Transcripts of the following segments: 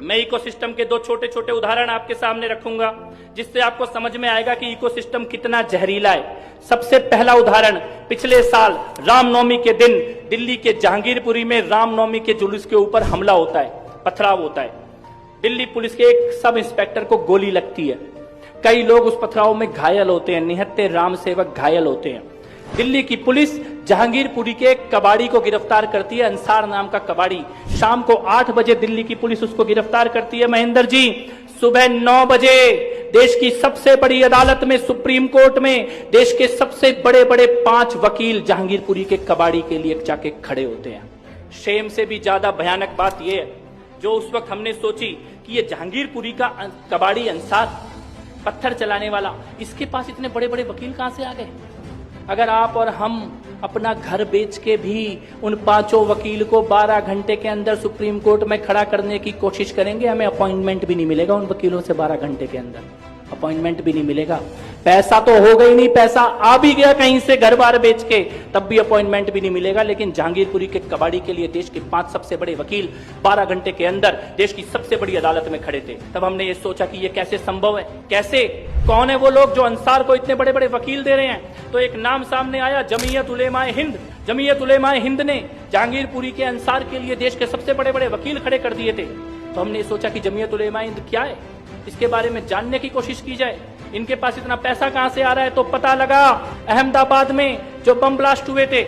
मैं इकोसिस्टम के दो छोटे छोटे उदाहरण आपके सामने रखूंगा जिससे आपको समझ में आएगा कि इकोसिस्टम कितना जहरीला है। सबसे पहला उदाहरण, पिछले साल रामनवमी के दिन दिल्ली के जहांगीरपुरी में रामनवमी के जुलूस के ऊपर हमला होता है, पथराव होता है। दिल्ली पुलिस के एक सब इंस्पेक्टर को गोली लगती है, कई लोग उस पथराव में घायल होते हैं, निहत्थे राम सेवक घायल होते हैं। दिल्ली की पुलिस जहांगीरपुरी के एक कबाड़ी को गिरफ्तार करती है, अंसार नाम का कबाड़ी। शाम को 8 बजे दिल्ली की पुलिस उसको गिरफ्तार करती है। महेंद्र जी, सुबह 9 बजे देश की सबसे बड़ी अदालत में, सुप्रीम कोर्ट में, देश के सबसे बड़े बड़े 5 वकील जहांगीरपुरी के कबाड़ी के लिए जाके खड़े होते हैं। शेम से भी ज्यादा भयानक बात यह है, जो उस वक्त हमने सोची कि ये जहांगीरपुरी का कबाड़ी अंसार, पत्थर चलाने वाला, इसके पास इतने बड़े बड़े वकील कहां से आ गए। अगर आप और हम अपना घर बेच के भी उन 5 वकील को 12 घंटे के अंदर सुप्रीम कोर्ट में खड़ा करने की कोशिश करेंगे, हमें अपॉइंटमेंट भी नहीं मिलेगा उन वकीलों से। 12 घंटे के अंदर अपॉइंटमेंट भी नहीं मिलेगा। पैसा तो होगा ही नहीं, पैसा आ भी गया कहीं से घर बार बेच के, तब भी अपॉइंटमेंट भी नहीं मिलेगा। लेकिन जहांगीरपुरी के कबाड़ी के लिए देश के 5 सबसे बड़े वकील 12 घंटे के अंदर देश की सबसे बड़ी अदालत में खड़े थे। तब हमने ये सोचा कि ये कैसे संभव है, कैसे, कौन है वो लोग जो अंसार को इतने बड़े बड़े वकील दे रहे हैं। तो एक नाम सामने आया, जमीयत उलेमाए हिंद। जमीयत उलेमाए हिंद ने जहांगीरपुरी के अंसार के लिए देश के सबसे बड़े बड़े वकील खड़े कर दिए थे। तो हमने सोचा कि जमीयत उलेमाए हिंद क्या है, इसके बारे में जानने की कोशिश की जाए। इनके पास इतना पैसा कहां से आ रहा है। तो पता लगा, अहमदाबाद में जो बम ब्लास्ट हुए थे,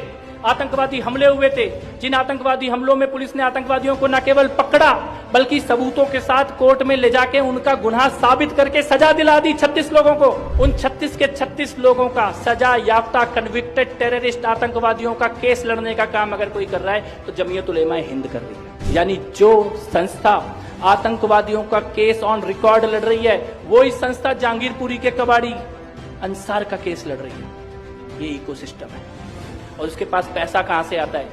आतंकवादी हमले हुए थे, जिन आतंकवादी हमलों में पुलिस ने आतंकवादियों को न केवल पकड़ा बल्कि सबूतों के साथ कोर्ट में ले जाके उनका गुनाह साबित करके सजा दिला दी 36 लोगों को। उन 36 के 36 लोगों का सजा याफ्ता कन्विक्टेड टेररिस्ट आतंकवादियों का केस लड़ने का काम अगर कोई कर रहा है तो जमीयत उलेमाए हिंद कर रही है। यानी जो संस्था आतंकवादियों का केस ऑन रिकॉर्ड लड़ रही है, वही संस्था जहांगीरपुरी के कबाड़ी अंसार का केस लड़ रही है। ये इकोसिस्टम है और उसके पास पैसा कहां से आता है,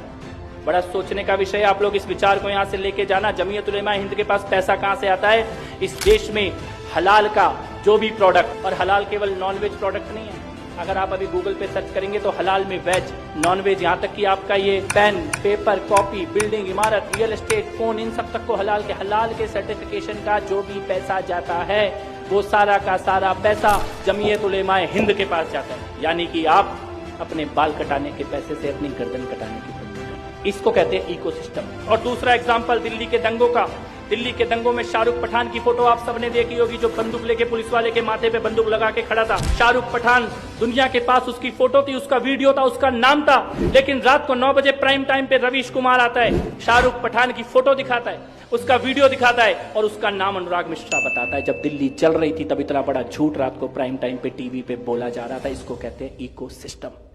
बड़ा सोचने का विषय है। आप लोग इस विचार को यहां से लेके जाना, जमीयत उलेमाए हिंद के पास पैसा कहां से आता है। इस देश में हलाल का जो भी प्रोडक्ट, और हलाल केवल नॉन वेज प्रोडक्ट नहीं है, अगर आप अभी गूगल पे सर्च करेंगे तो हलाल में वेज, नॉन वेज, यहाँ तक कि आपका ये पेन, पेपर, कॉपी, बिल्डिंग, इमारत, रियल एस्टेट, फोन, इन सब तक को हलाल के सर्टिफिकेशन का जो भी पैसा जाता है वो सारा का सारा पैसा जमीयत उलेमाए हिंद के पास जाता है। यानी कि आप अपने बाल कटाने के पैसे से अपनी गर्दन कटाने की कोशिश करें। इसको कहते हैं इकोसिस्टम। और दूसरा एग्जाम्पल दिल्ली के दंगों का। दिल्ली के दंगों में शाहरुख पठान की फोटो आप सबने देखी होगी, जो बंदूक लेके पुलिस वाले के माथे पे बंदूक लगा के खड़ा था। शाहरुख पठान, दुनिया के पास उसकी फोटो थी, उसका वीडियो था, उसका नाम था। लेकिन रात को 9 बजे प्राइम टाइम पे रवीश कुमार आता है, शाहरुख पठान की फोटो दिखाता है, उसका वीडियो दिखाता है और उसका नाम अनुराग मिश्रा बताता है। जब दिल्ली चल रही थी तब इतना बड़ा झूठ रात को प्राइम टाइम पे टीवी पे बोला जा रहा था। इसको कहते हैं इकोसिस्टम।